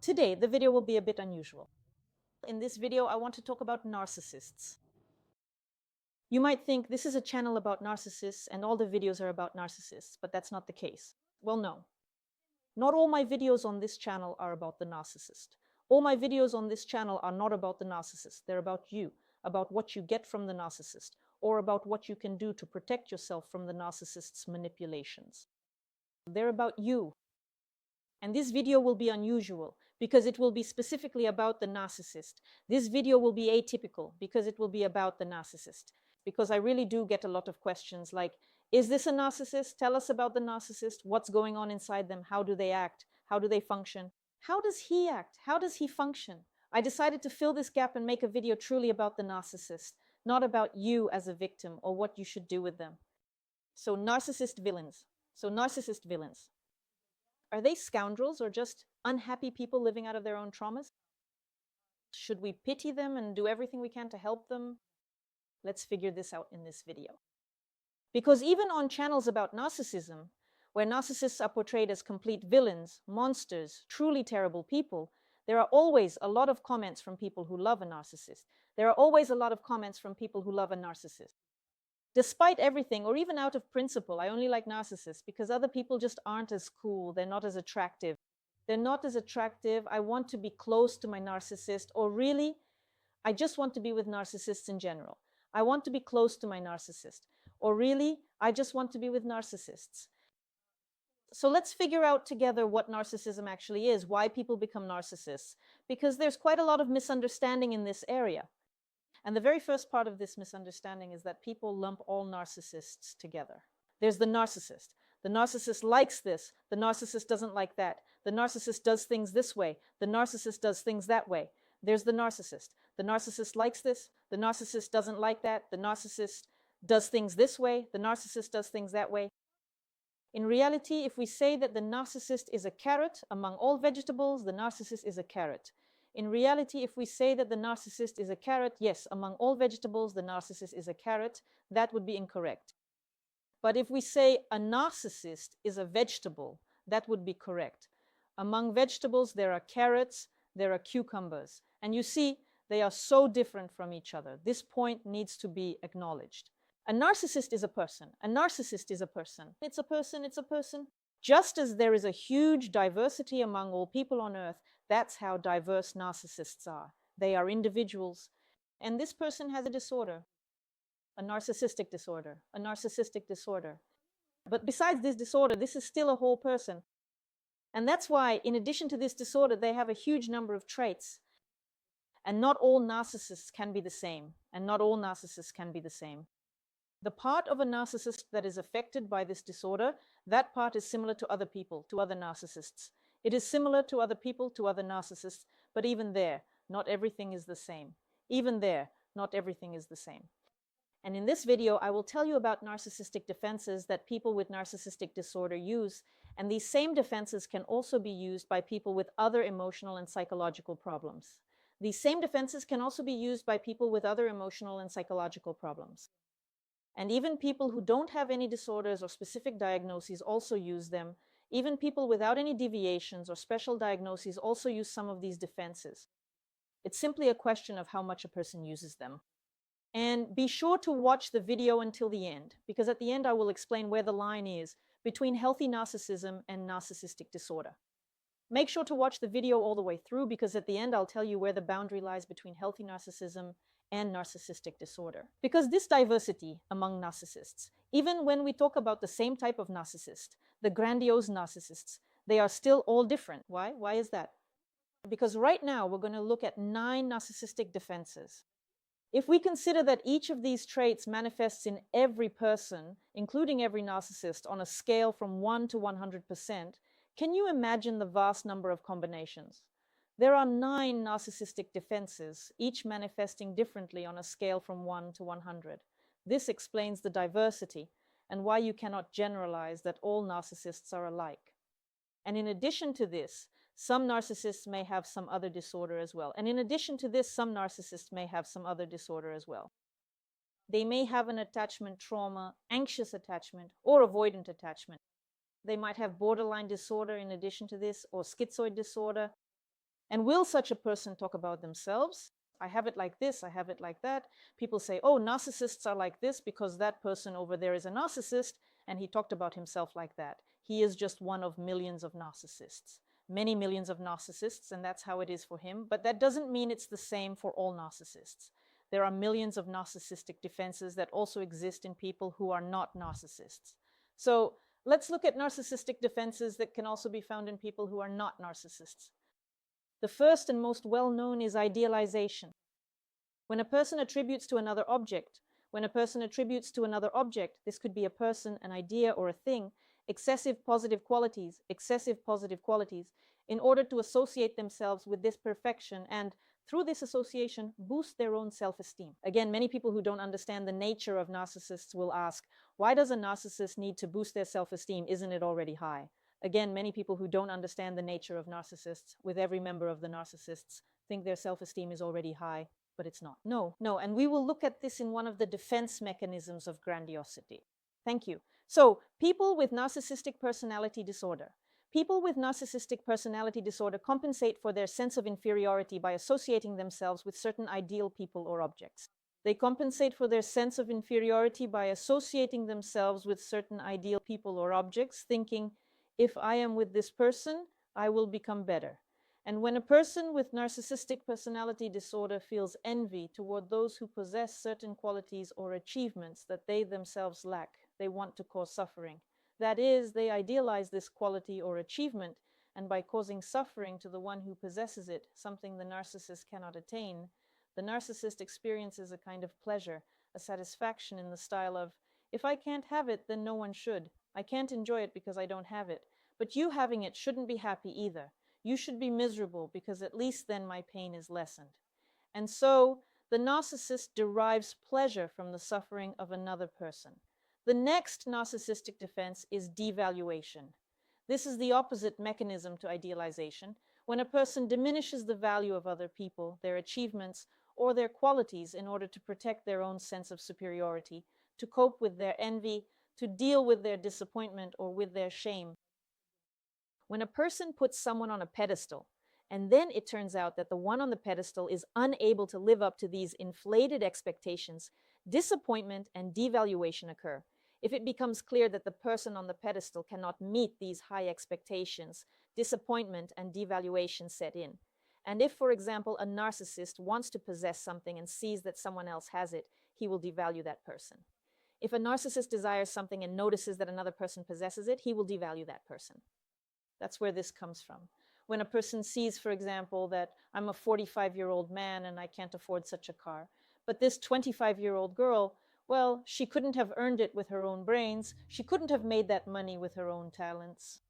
Today, the video will be a bit unusual. In this video, I want to talk about narcissists. You might think this is a channel about narcissists and all the videos are about narcissists, but that's not the case. Well, no. Not all my videos on this channel are about the narcissist. All my videos on this channel are not about the narcissist. They're about you, about what you get from the narcissist, or about what you can do to protect yourself from the narcissist's manipulations. They're about you. And this video will be unusual because it will be specifically about the narcissist. This video will be atypical because it will be about the narcissist. Because I really do get a lot of questions like, is this a narcissist? Tell us about the narcissist. What's going on inside them? How do they act? How do they function? How does he act? How does he function? I decided to fill this gap and make a video truly about the narcissist, not about you as a victim or what you should do with them. So narcissist villains. Are they scoundrels or just unhappy people living out of their own traumas? Should we pity them and do everything we can to help them? Let's figure this out in this video. Because even on channels about narcissism, where narcissists are portrayed as complete villains, monsters, truly terrible people, there are always a lot of comments from people who love a narcissist. There are always a lot of comments from people who love a narcissist. Despite everything, or even out of principle, I only like narcissists because other people just aren't as cool. They're not as attractive. I want to be close to my narcissist, or really, I just want to be with narcissists in general. I want to be close to my narcissist. Or really, I just want to be with narcissists. So let's figure out together what narcissism actually is, why people become narcissists, because there's quite a lot of misunderstanding in this area. And the very first part of this misunderstanding is that people lump all narcissists together. There's the narcissist. The narcissist likes this. The narcissist doesn't like that. The narcissist does things this way. The narcissist does things that way. There's the narcissist. The narcissist likes this. The narcissist doesn't like that. The narcissist does things this way. The narcissist does things that way. In reality, if we say that the narcissist is a carrot among all vegetables, the narcissist is a carrot. In reality, if we say that the narcissist is a carrot, yes, among all vegetables, the narcissist is a carrot, that would be incorrect. But if we say a narcissist is a vegetable, that would be correct. Among vegetables, there are carrots, there are cucumbers. And you see, they are so different from each other. This point needs to be acknowledged. A narcissist is a person. A narcissist is a person. It's a person. Just as there is a huge diversity among all people on earth, that's how diverse narcissists are. They are individuals. And this person has a disorder, a narcissistic disorder, a narcissistic disorder. But besides this disorder, this is still a whole person. And that's why, in addition to this disorder, they have a huge number of traits. And not all narcissists can be the same. The part of a narcissist that is affected by this disorder, that part is similar to other people, to other narcissists. It is similar to other people, to other narcissists, but even there, not everything is the same. And in this video, I will tell you about narcissistic defenses that people with narcissistic disorder use, and these same defenses can also be used by people with other emotional and psychological problems. And even people who don't have any disorders or specific diagnoses also use them. Even people without any deviations or special diagnoses also use some of these defenses. It's simply a question of how much a person uses them. And be sure to watch the video until the end, because at the end I will explain where the line is between healthy narcissism and narcissistic disorder. Make sure to watch the video all the way through, because at the end I'll tell you where the boundary lies between healthy narcissism and narcissistic disorder. Because this diversity among narcissists, even when we talk about the same type of narcissist, the grandiose narcissists, they are still all different. Why? Why is that? Because right now we're going to look at 9 narcissistic defenses. If we consider that each of these traits manifests in every person, including every narcissist, on a scale from 1 to 100%, can you imagine the vast number of combinations? There are 9 narcissistic defenses, each manifesting differently on a scale from 1 to 100. This explains the diversity and why you cannot generalize that all narcissists are alike. And in addition to this, some narcissists may have some other disorder as well. They may have an attachment trauma, anxious attachment, or avoidant attachment. They might have borderline disorder in addition to this, or schizoid disorder. And will such a person talk about themselves? I have it like this, I have it like that. People say, oh, narcissists are like this because that person over there is a narcissist, and he talked about himself like that. He is just one of millions of narcissists. Many millions of narcissists, and that's how it is for him. But that doesn't mean it's the same for all narcissists. There are millions of narcissistic defenses that also exist in people who are not narcissists. So let's look at narcissistic defenses that can also be found in people who are not narcissists. The first and most well-known is idealization. When a person attributes to another object, this could be a person, an idea, or a thing, excessive positive qualities, in order to associate themselves with this perfection and, through this association, boost their own self-esteem. Again, many people who don't understand the nature of narcissists will ask, why does a narcissist need to boost their self-esteem? Isn't it already high? Again, many people who don't understand the nature of narcissists, with every member of the narcissists, think their self-esteem is already high, but it's not. No, and we will look at this in one of the defense mechanisms of grandiosity. Thank you. So, people with narcissistic personality disorder. People with narcissistic personality disorder compensate for their sense of inferiority by associating themselves with certain ideal people or objects. They compensate for their sense of inferiority by associating themselves with certain ideal people or objects, thinking, if I am with this person, I will become better. And when a person with narcissistic personality disorder feels envy toward those who possess certain qualities or achievements that they themselves lack, they want to cause suffering. That is, they idealize this quality or achievement, and by causing suffering to the one who possesses it, something the narcissist cannot attain, the narcissist experiences a kind of pleasure, a satisfaction in the style of, if I can't have it, then no one should. I can't enjoy it because I don't have it. But you having it shouldn't be happy either. You should be miserable because at least then my pain is lessened. And so the narcissist derives pleasure from the suffering of another person. The next narcissistic defense is devaluation. This is the opposite mechanism to idealization. When a person diminishes the value of other people, their achievements, or their qualities in order to protect their own sense of superiority, to cope with their envy, to deal with their disappointment or with their shame. When a person puts someone on a pedestal, and then it turns out that the one on the pedestal is unable to live up to these inflated expectations, disappointment and devaluation occur. If it becomes clear that the person on the pedestal cannot meet these high expectations, disappointment and devaluation set in. And if, for example, a narcissist wants to possess something and sees that someone else has it, he will devalue that person. If a narcissist desires something and notices that another person possesses it, he will devalue that person. That's where this comes from. When a person sees, for example, that I'm a 45-year-old man and I can't afford such a car, but this 25-year-old girl, well, she couldn't have earned it with her own brains. She couldn't have made that money with her own talents.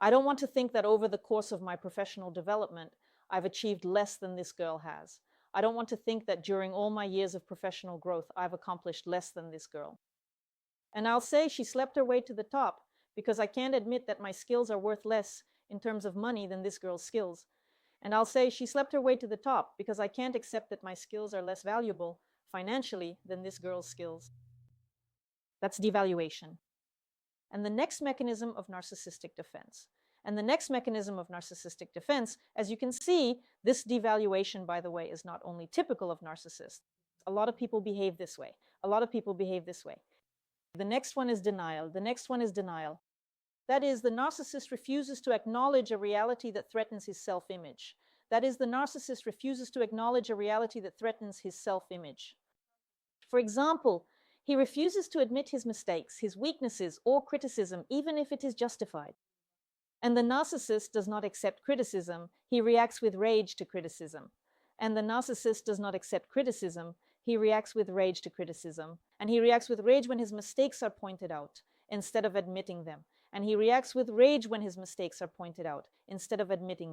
I don't want to think that over the course of my professional development, I've achieved less than this girl has. I don't want to think that during all my years of professional growth, I've accomplished less than this girl. And I'll say she slept her way to the top because I can't admit that my skills are worth less in terms of money than this girl's skills. And I'll say she slept her way to the top because I can't accept that my skills are less valuable financially than this girl's skills. That's devaluation. And the next mechanism of narcissistic defense. And the next mechanism of narcissistic defense, as you can see, this devaluation, by the way, is not only typical of narcissists. A lot of people behave this way. The next one is denial. That is, the narcissist refuses to acknowledge a reality that threatens his self-image. For example, he refuses to admit his mistakes, his weaknesses, or criticism, even if it is justified. And the narcissist does not accept criticism. He reacts with rage to criticism. And he reacts with rage to criticism. And he reacts with rage when his mistakes are pointed out, instead of admitting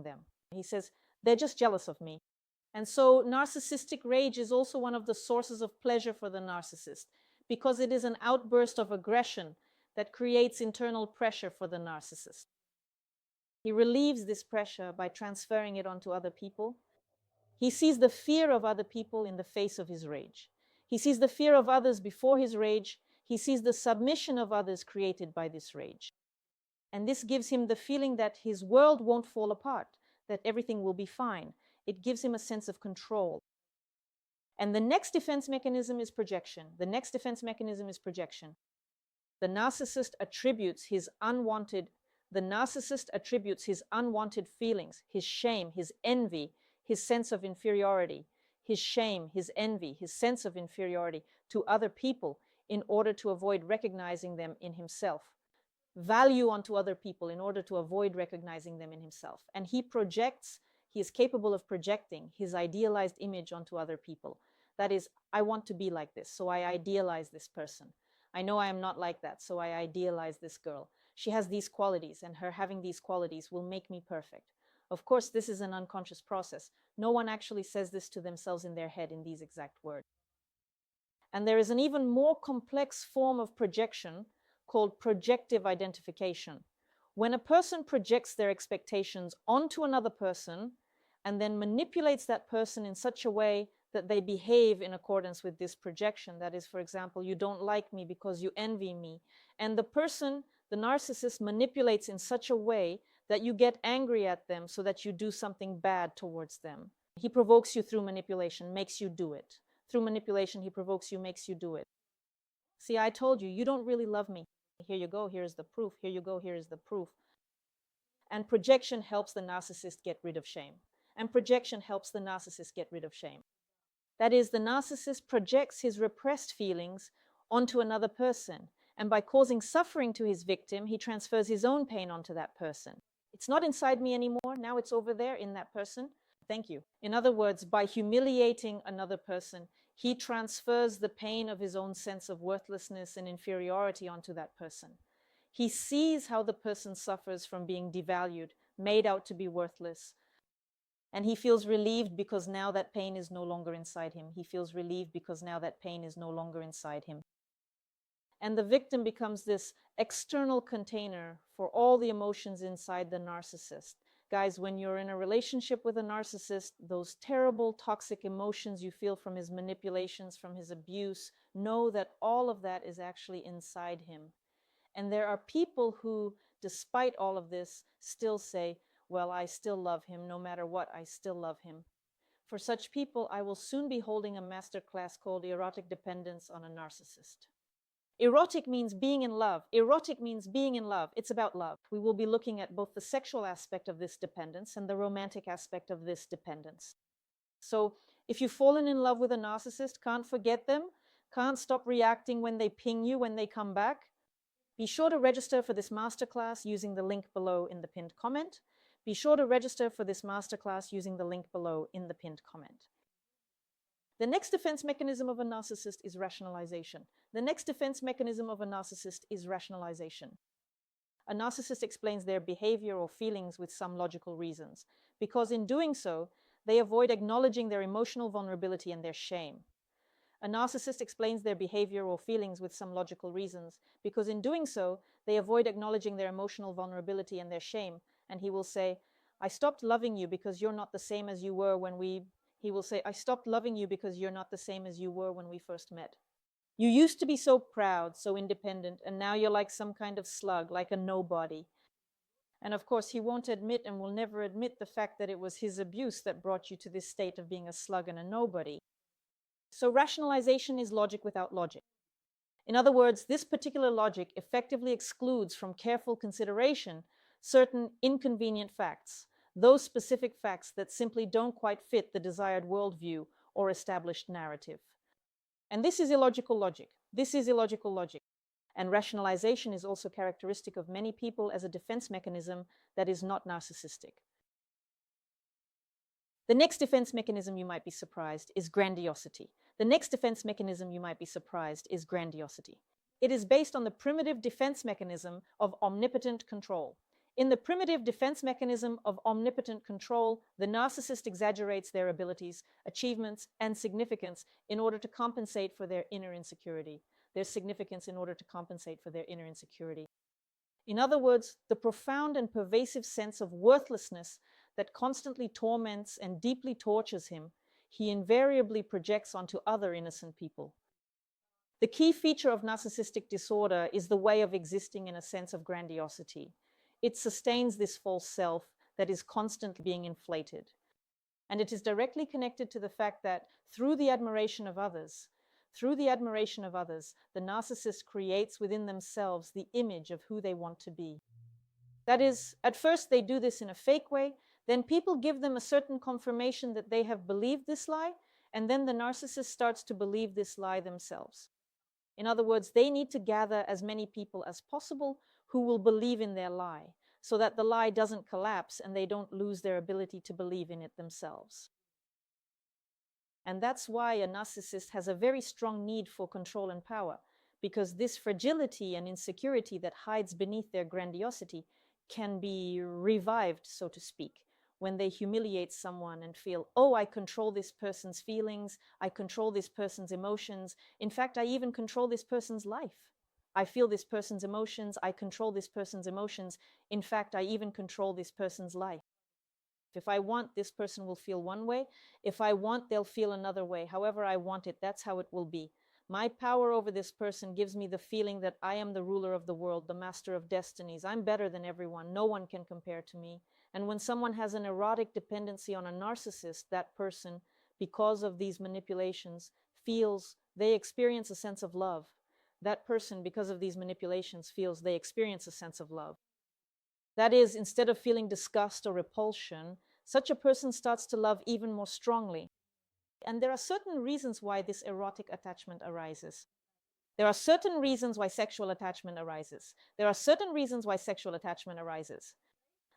them. He says, they're just jealous of me. And so narcissistic rage is also one of the sources of pleasure for the narcissist, because it is an outburst of aggression that creates internal pressure for the narcissist. He relieves this pressure by transferring it onto other people. He sees the fear of other people in the face of his rage. He sees the fear of others before his rage. He sees the submission of others created by this rage. And this gives him the feeling that his world won't fall apart, that everything will be fine. It gives him a sense of control. And the next defense mechanism is projection. The next defense mechanism is projection. The narcissist attributes his unwanted feelings, his shame, his envy, his sense of inferiority, his shame, his envy, his sense of inferiority to other people in order to avoid recognizing them in himself. Value onto other people in order to avoid recognizing them in himself. And he is capable of projecting his idealized image onto other people. That is, I want to be like this, so I idealize this person. I know I am not like that, so I idealize this girl. She has these qualities, and her having these qualities will make me perfect. Of course, this is an unconscious process. No one actually says this to themselves in their head in these exact words. And there is an even more complex form of projection called projective identification. When a person projects their expectations onto another person and then manipulates that person in such a way that they behave in accordance with this projection. That is, for example, you don't like me because you envy me. And the person, the narcissist, manipulates in such a way that you get angry at them so that you do something bad towards them. He provokes you through manipulation, makes you do it. Through manipulation, he provokes you, makes you do it. See, I told you, you don't really love me. Here you go, here's the proof. Here you go, here is the proof. And projection helps the narcissist get rid of shame. And projection helps the narcissist get rid of shame. That is, the narcissist projects his repressed feelings onto another person. And by causing suffering to his victim, he transfers his own pain onto that person. It's not inside me anymore. Now it's over there in that person. Thank you. In other words, by humiliating another person, he transfers the pain of his own sense of worthlessness and inferiority onto that person. He sees how the person suffers from being devalued, made out to be worthless. And he feels relieved because now that pain is no longer inside him. He feels relieved because now that pain is no longer inside him. And the victim becomes this external container for all the emotions inside the narcissist. Guys, when you're in a relationship with a narcissist, those terrible toxic emotions you feel from his manipulations, from his abuse, know that all of that is actually inside him. And there are people who, despite all of this, still say, well, I still love him. No matter what, I still love him. For such people, I will soon be holding a masterclass called Erotic Dependence on a Narcissist. Erotic means being in love. Erotic means being in love. It's about love. We will be looking at both the sexual aspect of this dependence and the romantic aspect of this dependence. So if you've fallen in love with a narcissist, can't forget them, can't stop reacting when they ping you, when they come back, be sure to register for this masterclass using the link below in the pinned comment. Be sure to register for this masterclass using the link below in the pinned comment. The next defense mechanism of a narcissist is rationalization. The next defense mechanism of a narcissist is rationalization. A narcissist explains their behavior or feelings with some logical reasons, because in doing so, they avoid acknowledging their emotional vulnerability and their shame. A narcissist explains their behavior or feelings with some logical reasons, because in doing so, they avoid acknowledging their emotional vulnerability and their shame. And he will say, I stopped loving you because you're not the same as you were when He will say, I stopped loving you because you're not the same as you were when we first met. You used to be so proud, so independent, and now you're like some kind of slug, like a nobody. And of course, he won't admit and will never admit the fact that it was his abuse that brought you to this state of being a slug and a nobody. So rationalization is logic without logic. In other words, this particular logic effectively excludes from careful consideration certain inconvenient facts, those specific facts that simply don't quite fit the desired worldview or established narrative. And this is illogical logic. This is illogical logic. And rationalization is also characteristic of many people as a defense mechanism that is not narcissistic. The next defense mechanism, you might be surprised, is grandiosity. The next defense mechanism, you might be surprised, is grandiosity. It is based on the primitive defense mechanism of omnipotent control. In the primitive defense mechanism of omnipotent control, the narcissist exaggerates their abilities, achievements, and significance in order to compensate for their inner insecurity. Their significance in order to compensate for their inner insecurity. In other words, the profound and pervasive sense of worthlessness that constantly torments and deeply tortures him, he invariably projects onto other innocent people. The key feature of narcissistic disorder is the way of existing in a sense of grandiosity. It sustains this false self, that is constantly being inflated. And it is directly connected to the fact that through the admiration of others, the narcissist creates within themselves the image of who they want to be. That is, at first they do this in a fake way, then people give them a certain confirmation that they have believed this lie, and then the narcissist starts to believe this lie themselves. In other words, they need to gather as many people as possible who will believe in their lie, so that the lie doesn't collapse and they don't lose their ability to believe in it themselves. And that's why a narcissist has a very strong need for control and power, because this fragility and insecurity that hides beneath their grandiosity can be revived, so to speak, when they humiliate someone and feel, oh, I control this person's feelings, I control this person's emotions. In fact, I even control this person's life. I feel this person's emotions, I control this person's emotions. In fact, I even control this person's life. If I want, this person will feel one way. If I want, they'll feel another way. However I want it, that's how it will be. My power over this person gives me the feeling that I am the ruler of the world, the master of destinies. I'm better than everyone. No one can compare to me. And when someone has an erotic dependency on a narcissist, that person, because of these manipulations, feels they experience a sense of love. That person, because of these manipulations, feels they experience a sense of love. That is, instead of feeling disgust or repulsion, such a person starts to love even more strongly. And there are certain reasons why this erotic attachment arises. There are certain reasons why sexual attachment arises. There are certain reasons why sexual attachment arises.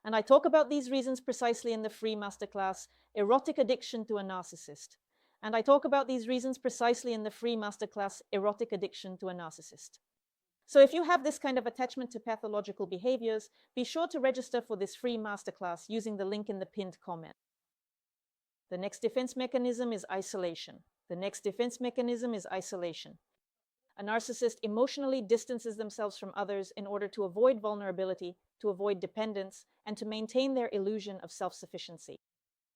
And I talk about these reasons precisely in the free masterclass, Erotic Addiction to a Narcissist. And I talk about these reasons precisely in the free masterclass, Erotic Addiction to a Narcissist. So if you have this kind of attachment to pathological behaviors, be sure to register for this free masterclass using the link in the pinned comment. The next defense mechanism is isolation. The next defense mechanism is isolation. A narcissist emotionally distances themselves from others in order to avoid vulnerability, to avoid dependence, and to maintain their illusion of self-sufficiency.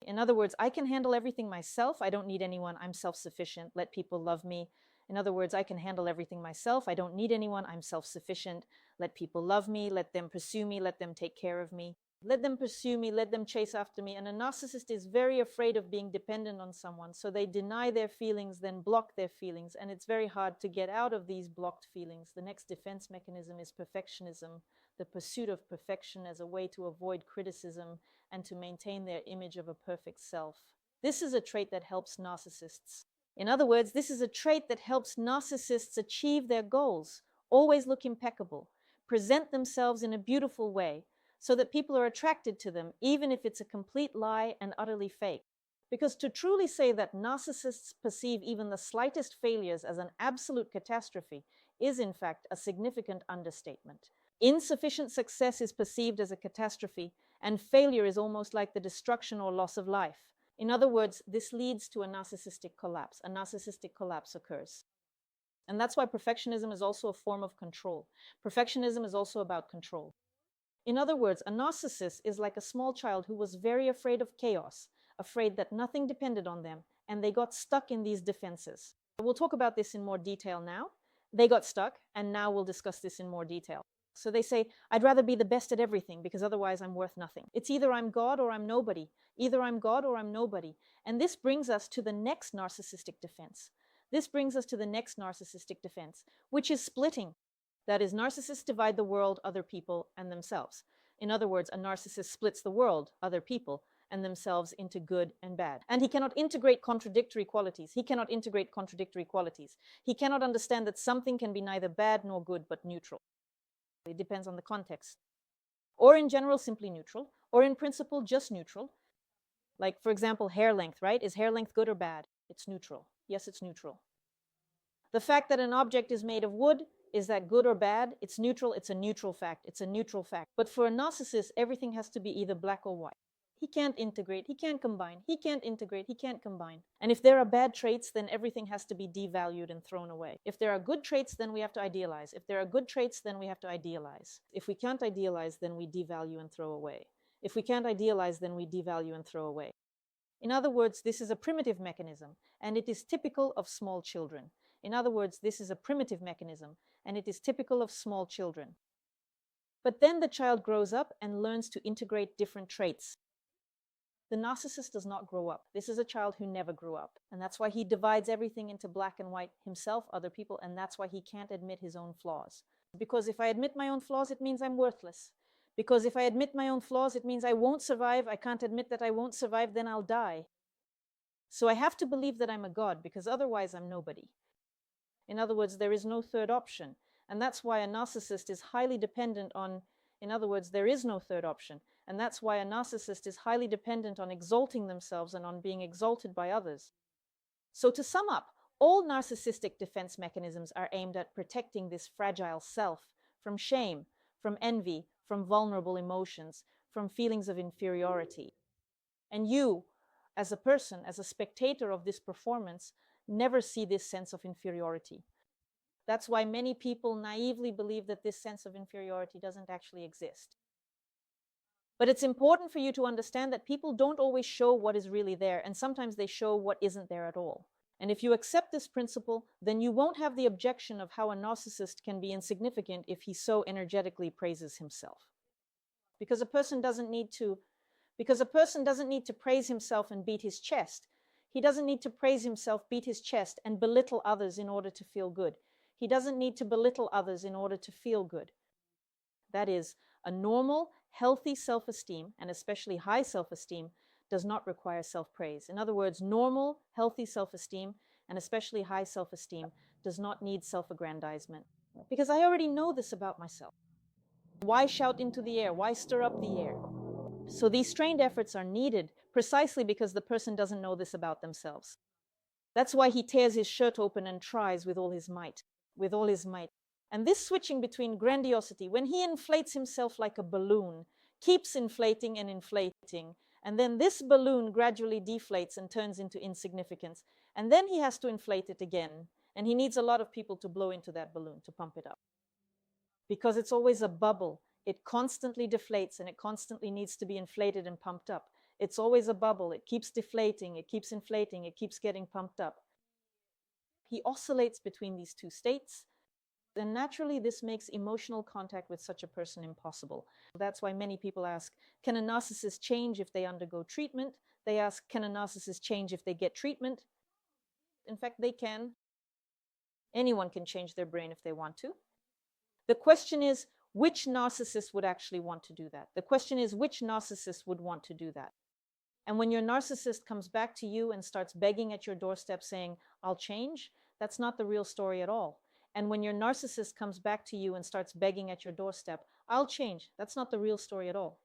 In other words, I can handle everything myself. I don't need anyone. I'm self-sufficient. Let people love me. In other words, I can handle everything myself. I don't need anyone. I'm self-sufficient. Let people love me. Let them pursue me. Let them take care of me. Let them pursue me. Let them chase after me. And a narcissist is very afraid of being dependent on someone. So they deny their feelings, then block their feelings. And it's very hard to get out of these blocked feelings. The next defense mechanism is perfectionism, the pursuit of perfection as a way to avoid criticism and to maintain their image of a perfect self. This is a trait that helps narcissists. In other words, this is a trait that helps narcissists achieve their goals, always look impeccable, present themselves in a beautiful way, so that people are attracted to them, even if it's a complete lie and utterly fake. Because to truly say that narcissists perceive even the slightest failures as an absolute catastrophe is, in fact, a significant understatement. Insufficient success is perceived as a catastrophe, and failure is almost like the destruction or loss of life. In other words, this leads to a narcissistic collapse. A narcissistic collapse occurs. And that's why perfectionism is also a form of control. Perfectionism is also about control. In other words, a narcissist is like a small child who was very afraid of chaos, afraid that nothing depended on them, and they got stuck in these defenses. We'll talk about this in more detail now. They got stuck, and now we'll discuss this in more detail. So they say, I'd rather be the best at everything because otherwise I'm worth nothing. It's either I'm God or I'm nobody. Either I'm God or I'm nobody. And this brings us to the next narcissistic defense. This brings us to the next narcissistic defense, which is splitting. That is, narcissists divide the world, other people, and themselves. In other words, a narcissist splits the world, other people, and themselves into good and bad. And he cannot integrate contradictory qualities. He cannot integrate contradictory qualities. He cannot understand that something can be neither bad nor good, but neutral. It depends on the context. Or in general, simply neutral. Or in principle, just neutral. Like, for example, hair length, right? Is hair length good or bad? It's neutral. Yes, it's neutral. The fact that an object is made of wood, is that good or bad? It's neutral. It's a neutral fact. It's a neutral fact. But for a narcissist, everything has to be either black or white. He can't integrate. He can't combine. He can't integrate. He can't combine. And if there are bad traits, then everything has to be devalued and thrown away. If there are good traits, then we have to idealize. If there are good traits, then we have to idealize. If we can't idealize, then we devalue and throw away. If we can't idealize, then we devalue and throw away. In other words, this is a primitive mechanism, and it is typical of small children. In other words, this is a primitive mechanism, and it is typical of small children. But then the child grows up and learns to integrate different traits. The narcissist does not grow up. This is a child who never grew up. And that's why he divides everything into black and white, himself, other people, and that's why he can't admit his own flaws. Because if I admit my own flaws, it means I'm worthless. Because if I admit my own flaws, it means I won't survive. I can't admit that I won't survive, then I'll die. So I have to believe that I'm a god, because otherwise I'm nobody. In other words, there is no third option. And that's why a narcissist is highly dependent on, in other words, there is no third option. And that's why a narcissist is highly dependent on exalting themselves and on being exalted by others. So to sum up, all narcissistic defense mechanisms are aimed at protecting this fragile self from shame, from envy, from vulnerable emotions, from feelings of inferiority. And you, as a person, as a spectator of this performance, never see this sense of inferiority. That's why many people naively believe that this sense of inferiority doesn't actually exist. But it's important for you to understand that people don't always show what is really there, and sometimes they show what isn't there at all. And if you accept this principle, then you won't have the objection of how a narcissist can be insignificant if he so energetically praises himself. Because a person doesn't need to praise himself and beat his chest. He doesn't need to praise himself, beat his chest, and belittle others in order to feel good. He doesn't need to belittle others in order to feel good. That is, a normal, healthy self-esteem, and especially high self-esteem, does not require self-praise. In other words, normal, healthy self-esteem, and especially high self-esteem, does not need self-aggrandizement. Because I already know this about myself. Why shout into the air? Why stir up the air? So these strained efforts are needed precisely because the person doesn't know this about themselves. That's why he tears his shirt open and tries with all his might. With all his might. And this switching between grandiosity, when he inflates himself like a balloon, keeps inflating and inflating, and then this balloon gradually deflates and turns into insignificance, and then he has to inflate it again, and he needs a lot of people to blow into that balloon to pump it up. Because it's always a bubble. It constantly deflates, and it constantly needs to be inflated and pumped up. It's always a bubble. It keeps deflating, it keeps inflating, it keeps getting pumped up. He oscillates between these two states, and naturally this makes emotional contact with such a person impossible. That's why many people ask, can a narcissist change if they undergo treatment? They ask, can a narcissist change if they get treatment? In fact, they can. Anyone can change their brain if they want to. The question is, which narcissist would actually want to do that? The question is, which narcissist would want to do that? And when your narcissist comes back to you and starts begging at your doorstep saying, I'll change, that's not the real story at all. And when your narcissist comes back to you and starts begging at your doorstep, I'll change, that's not the real story at all.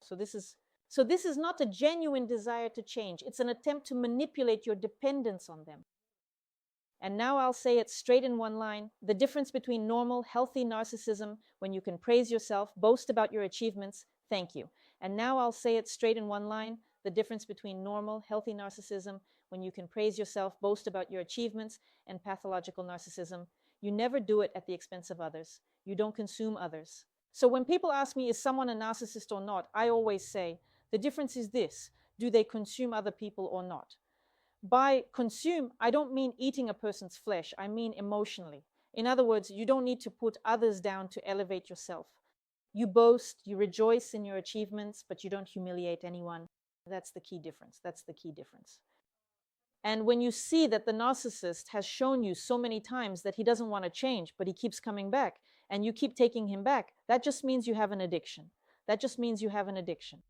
So this is not a genuine desire to change. It's an attempt to manipulate your dependence on them. And now I'll say it straight in one line. The difference between normal, healthy narcissism, when you can praise yourself, boast about your achievements, thank you. And now I'll say it straight in one line. The difference between normal, healthy narcissism, when you can praise yourself, boast about your achievements, and pathological narcissism, you never do it at the expense of others. You don't consume others. So when people ask me, is someone a narcissist or not, I always say, the difference is this: do they consume other people or not? By consume, I don't mean eating a person's flesh, I mean emotionally. In other words, you don't need to put others down to elevate yourself. You boast, you rejoice in your achievements, but you don't humiliate anyone. That's the key difference. That's the key difference. And when you see that the narcissist has shown you so many times that he doesn't want to change, but he keeps coming back, and you keep taking him back, that just means you have an addiction. That just means you have an addiction.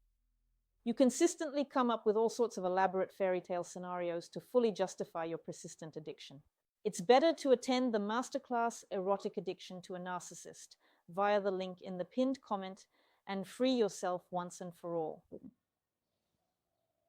You consistently come up with all sorts of elaborate fairy tale scenarios to fully justify your persistent addiction. It's better to attend the masterclass Erotic Addiction to a Narcissist via the link in the pinned comment and free yourself once and for all.